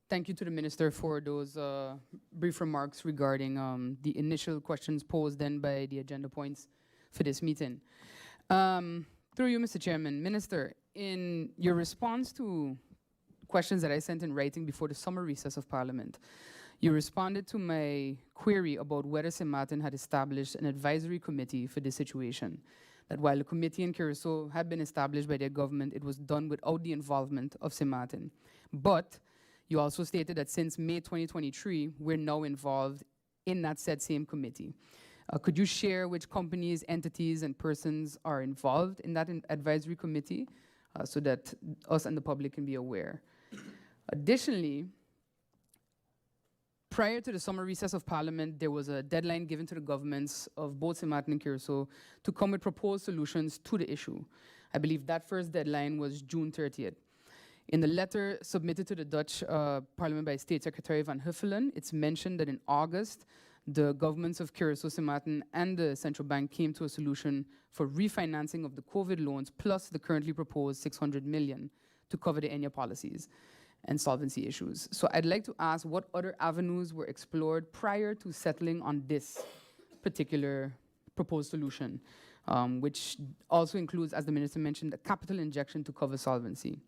Thank you to the Minister for those brief remarks regarding the initial questions posed then by the agenda points for this meeting. Through you, Mr. Chairman, Minister, in your response to questions that I sent in writing before the summer recess of Parliament, you responded to my query about whether St. Martin had established an advisory committee for this situation. That while the committee in Curacao had been established by their government, it was done without the involvement of St. Martin. But you also stated that since May 2023, we're now involved in that said same committee. Could you share which companies, entities, and persons are involved in that advisory committee so that us and the public can be aware? Additionally, prior to the summer recess of Parliament, there was a deadline given to the governments of both St. Martin and Curacao to come with proposed solutions to the issue. I believe that first deadline was June 30th. In the letter submitted to the Dutch Parliament by State Secretary Van Huffelen, it's mentioned that in August, the governments of Curacao, St. Martin, and the central bank came to a solution for refinancing of the COVID loans plus the currently proposed 600 million to cover the ENNIA policies and solvency issues. So I'd like to ask what other avenues were explored prior to settling on this particular proposed solution, which also includes, as the Minister mentioned, a capital injection to cover solvency.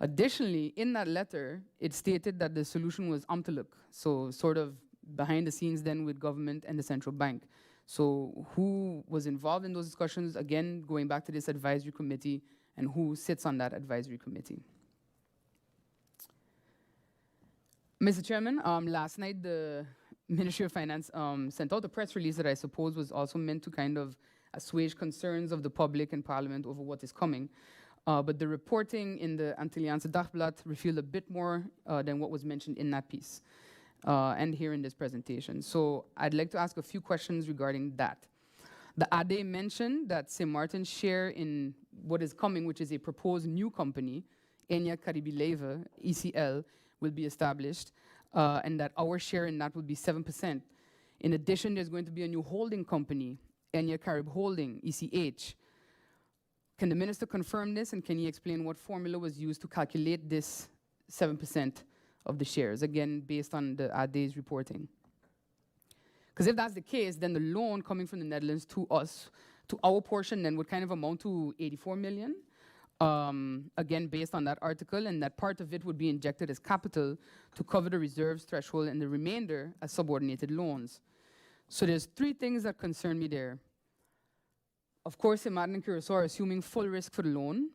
Additionally, in that letter, it stated that the solution was amtelijk, so sort of behind the scenes then with government and the central bank. So who was involved in those discussions? Again, going back to this advisory committee, and who sits on that advisory committee? Mr. Chairman, last night the Ministry of Finance sent out a press release that I suppose was also meant to kind of assuage concerns of the public and Parliament over what is coming. But the reporting in the Antilliaanse Dagblad revealed a bit more than what was mentioned in that piece and here in this presentation. So I'd like to ask a few questions regarding that. The AD mentioned that St. Martin's share in what is coming, which is a proposed new company, ENNIA Caribe Leven, ECL, will be established, and that our share in that will be 7%. In addition, there's going to be a new holding company, ENNIA Carib Holding, ECH. Can the Minister confirm this, and can he explain what formula was used to calculate this 7% of the shares, again, based on the AD's reporting? Because if that's the case, then the loan coming from the Netherlands to us, to our portion, then would kind of amount to 84 million, again, based on that article, and that part of it would be injected as capital to cover the reserves threshold and the remainder as subordinated loans. So there's three things that concern me there. Of course, St. Martin and Curacao are assuming full risk for the loan.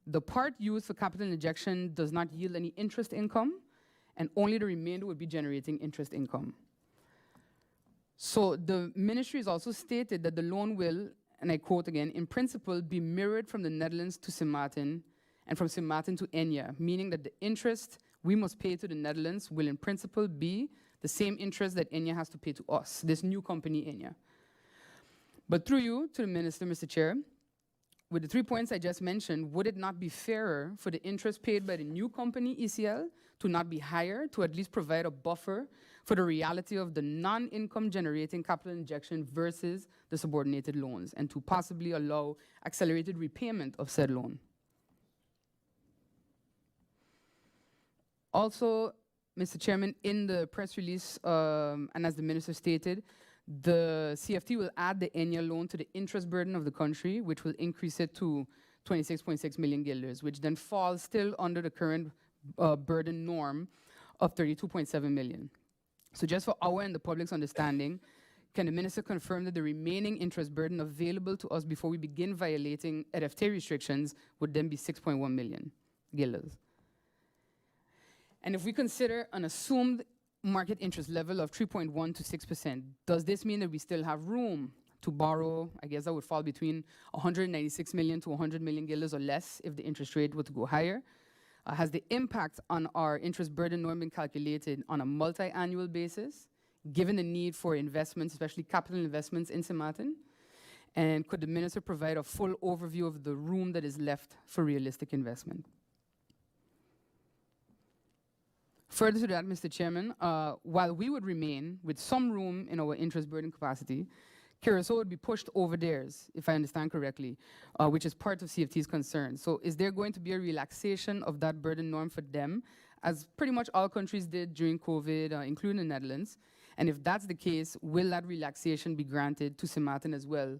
The part used for capital injection does not yield any interest income, and only the remainder would be generating interest income. So the ministry has also stated that the loan will, and I quote again, in principle, be mirrored from the Netherlands to St. Martin and from St. Martin to ENNIA, meaning that the interest we must pay to the Netherlands will in principle be the same interest that ENNIA has to pay to us, this new company ENNIA. But through you to the Minister, Mr. Chair, with the 3 points I just mentioned, would it not be fairer for the interest paid by the new company, ECL, to not be higher, to at least provide a buffer for the reality of the non-income generating capital injection versus the subordinated loans, and to possibly allow accelerated repayment of said loan? Also, Mr. Chairman, in the press release, and as the Minister stated, the CFT will add the ENNIA loan to the interest burden of the country, which will increase it to 26.6 million guilders, which then falls still under the current burden norm of 32.7 million. So just for our and the public's understanding, can the Minister confirm that the remaining interest burden available to us before we begin violating RFT restrictions would then be 6.1 million guilders? And if we consider an assumed market interest level of 3.1 to 6%, does this mean that we still have room to borrow? I guess that would fall between 196 million to 100 million guilders or less if the interest rate were to go higher. Has the impact on our interest burden norm been calculated on a multi-annual basis, given the need for investments, especially capital investments in St. Martin? And could the Minister provide a full overview of the room that is left for realistic investment? Further to that, Mr. Chairman, while we would remain with some room in our interest burden capacity, Curacao would be pushed over theirs, if I understand correctly, which is part of CFT's concern. So is there going to be a relaxation of that burden norm for them, as pretty much all countries did during COVID, including the Netherlands? And if that's the case, will that relaxation be granted to Simaten as well,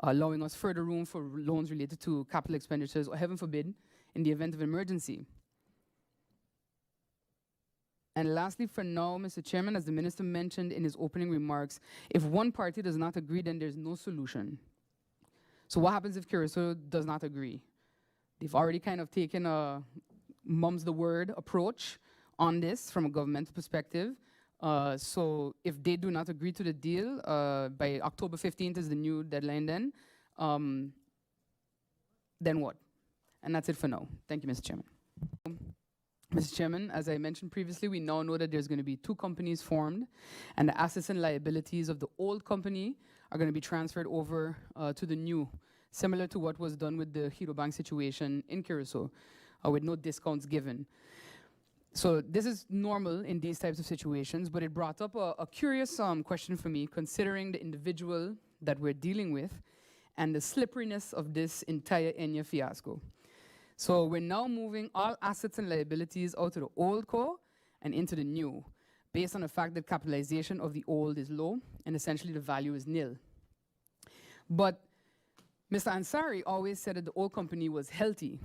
allowing us further room for loans related to capital expenditures, or heaven forbid, in the event of emergency? And lastly, for now, Mr. Chairman, as the Minister mentioned in his opening remarks, if one party does not agree, then there's no solution. So what happens if Curacao does not agree? They've already kind of taken a mum's the word approach on this from a governmental perspective. So if they do not agree to the deal, by October 15th is the new deadline then what? And that's it for now. Thank you, Mr. Chairman. Mr. Chairman, as I mentioned previously, we now know that there's going to be 2 companies formed, and the assets and liabilities of the old company are going to be transferred over to the new, similar to what was done with the Hero Bank situation in Curacao, with no discounts given. So this is normal in these types of situations, but it brought up a curious question for me, considering the individual that we're dealing with and the slipperiness of this entire ENNIA fiasco. So we're now moving all assets and liabilities out of the old co and into the new, based on the fact that capitalization of the old is low and essentially the value is nil. But Mr. Ansari always said that the old company was healthy.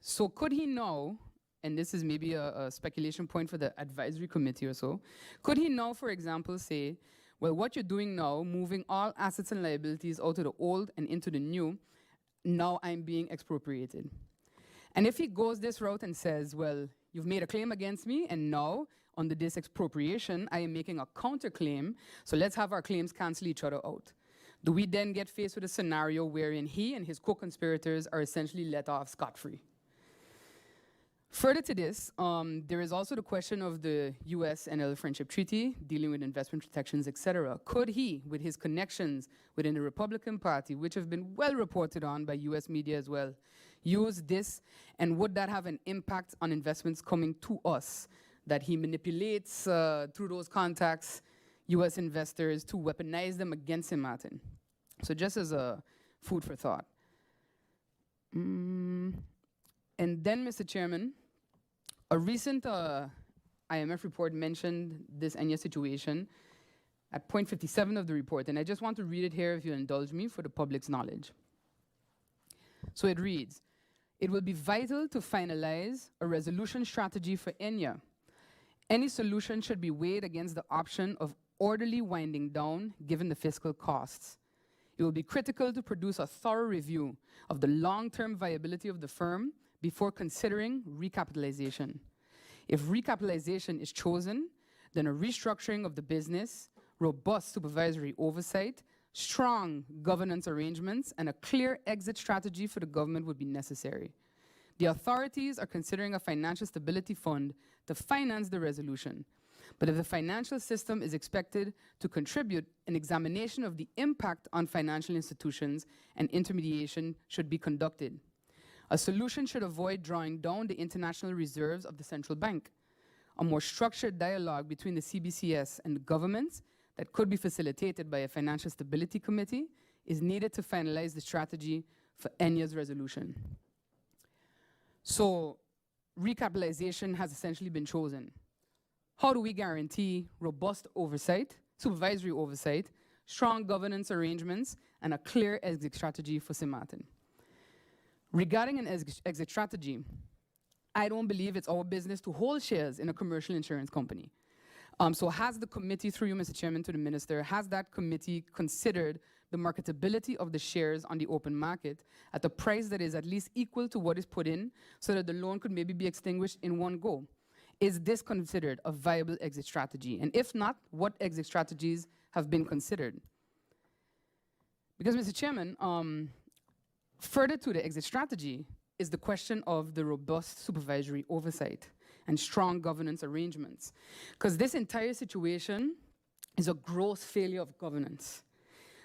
So could he now, and this is maybe a speculation point for the advisory committee or so, could he now, for example, say, well, what you're doing now, moving all assets and liabilities out of the old and into the new, now I'm being expropriated. And if he goes this route and says, well, you've made a claim against me, and now, under this expropriation, I am making a counterclaim, so let's have our claims cancel each other out. Do we then get faced with a scenario wherein he and his co-conspirators are essentially let off scot-free? Further to this, there is also the question of the US-NL Friendship Treaty, dealing with investment protections, etc. Could he, with his connections within the Republican Party, which have been well reported on by US media as well, use this, and would that have an impact on investments coming to us, that he manipulates through those contacts US investors to weaponize them against Simaten? So just as a food for thought. And then, Mr. Chairman, a recent IMF report mentioned this ENNIA situation at point 57 of the report, and I just want to read it here, if you'll indulge me, for the public's knowledge. So it reads, it will be vital to finalize a resolution strategy for ENNIA. Any solution should be weighed against the option of orderly winding down, given the fiscal costs. It will be critical to produce a thorough review of the long-term viability of the firm before considering recapitalization. If recapitalization is chosen, then a restructuring of the business, robust supervisory oversight, strong governance arrangements, and a clear exit strategy for the government would be necessary. The authorities are considering a financial stability fund to finance the resolution. But if the financial system is expected to contribute, an examination of the impact on financial institutions and intermediation should be conducted. A solution should avoid drawing down the international reserves of the central bank. A more structured dialogue between the CBCS and the governments that could be facilitated by a financial stability committee is needed to finalize the strategy for ENNIA's resolution. So recapitalization has essentially been chosen. How do we guarantee robust oversight, supervisory oversight, strong governance arrangements, and a clear exit strategy for Simaten? Regarding an exit strategy, I don't believe it's our business to hold shares in a commercial insurance company. So has the committee, through you, Mr. Chairman, to the Minister, has that committee considered the marketability of the shares on the open market at a price that is at least equal to what is put in, so that the loan could maybe be extinguished in one go? Is this considered a viable exit strategy? And if not, what exit strategies have been considered? Because, Mr. Chairman, further to the exit strategy is the question of the robust supervisory oversight and strong governance arrangements. Because this entire situation is a gross failure of governance.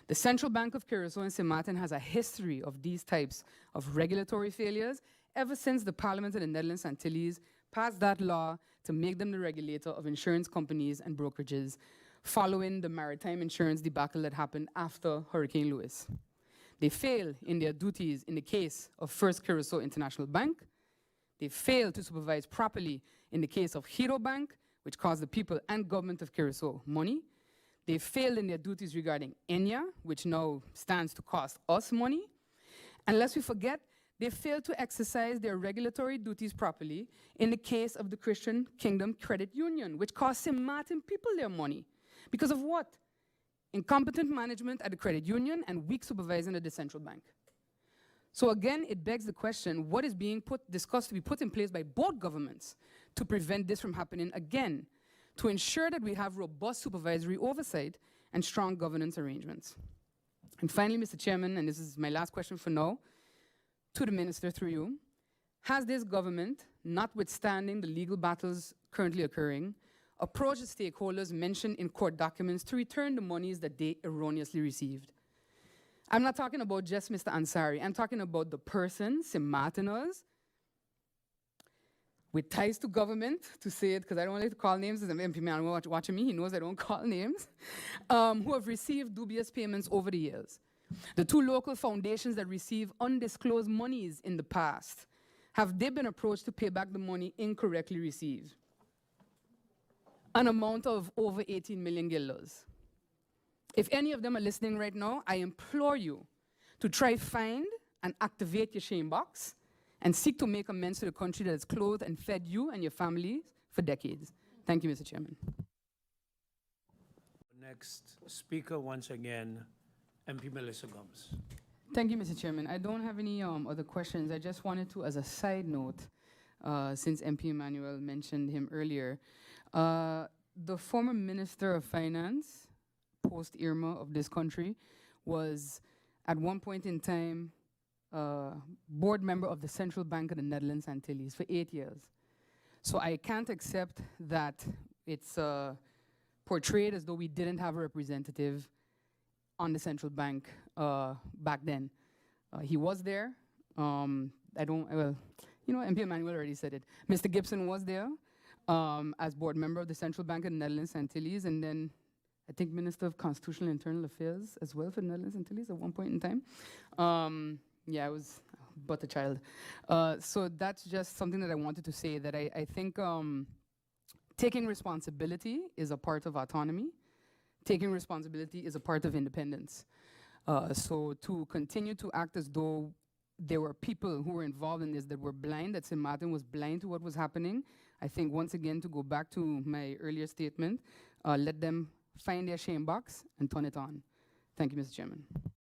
The Central Bank of Curacao and Simaten has a history of these types of regulatory failures ever since the Parliament of the Netherlands Antilles passed that law to make them the regulator of insurance companies and brokerages following the maritime insurance debacle that happened after Hurricane Lewis. They failed in their duties in the case of First Curacao International Bank. They failed to supervise properly in the case of Hero Bank, which cost the people and government of Curacao money. They failed in their duties regarding ENNIA, which now stands to cost us money. And lest we forget, they failed to exercise their regulatory duties properly in the case of the Christian Kingdom Credit Union, which cost St. Martin people their money. Because of what? Incompetent management at the credit union and weak supervision at the central bank. So again, it begs the question, what is being discussed to be put in place by both governments to prevent this from happening again, to ensure that we have robust supervisory oversight and strong governance arrangements? And finally, Mr. Chairman, and this is my last question for now, to the Minister through you, has this government, notwithstanding the legal battles currently occurring, approached the stakeholders mentioned in court documents to return the monies that they erroneously received? I'm not talking about just Mr. Ansari. I'm talking about the person, St. Martiners, with ties to government, to say it, because I don't like to call names, as an MP man watching me, he knows I don't call names, who have received dubious payments over the years. The two local foundations that receive undisclosed monies in the past, have they been approached to pay back the money incorrectly received? An amount of over 18 million guilders. If any of them are listening right now, I implore you to try find and activate your shame box and seek to make amends to the country that has clothed and fed you and your families for decades. Thank you, Mr. Chairman. Next speaker, once again, MP Melissa Gumbs. Thank you, Mr. Chairman. I don't have any other questions. I just wanted to, as a side note, since MP Emmanuel mentioned him earlier, the former Minister of Finance, post-Irma of this country, was at one point in time board member of the Central Bank of the Netherlands Antilles for 8 years. So I can't accept that it's portrayed as though we didn't have a representative on the central bank back then. He was there. Well, MP Emmanuel already said it. Mr. Gibson was there as board member of the Central Bank of the Netherlands Antilles, and then I think Minister of Constitutional and Internal Affairs as well for the Netherlands Antilles at one point in time. Yeah, I was but a child. So that's just something that I wanted to say, that I think taking responsibility is a part of autonomy. Taking responsibility is a part of independence. So to continue to act as though there were people who were involved in this that were blind, that St. Martin was blind to what was happening, I think once again, to go back to my earlier statement, let them find their shame box and turn it on. Thank you, Mr. Chairman.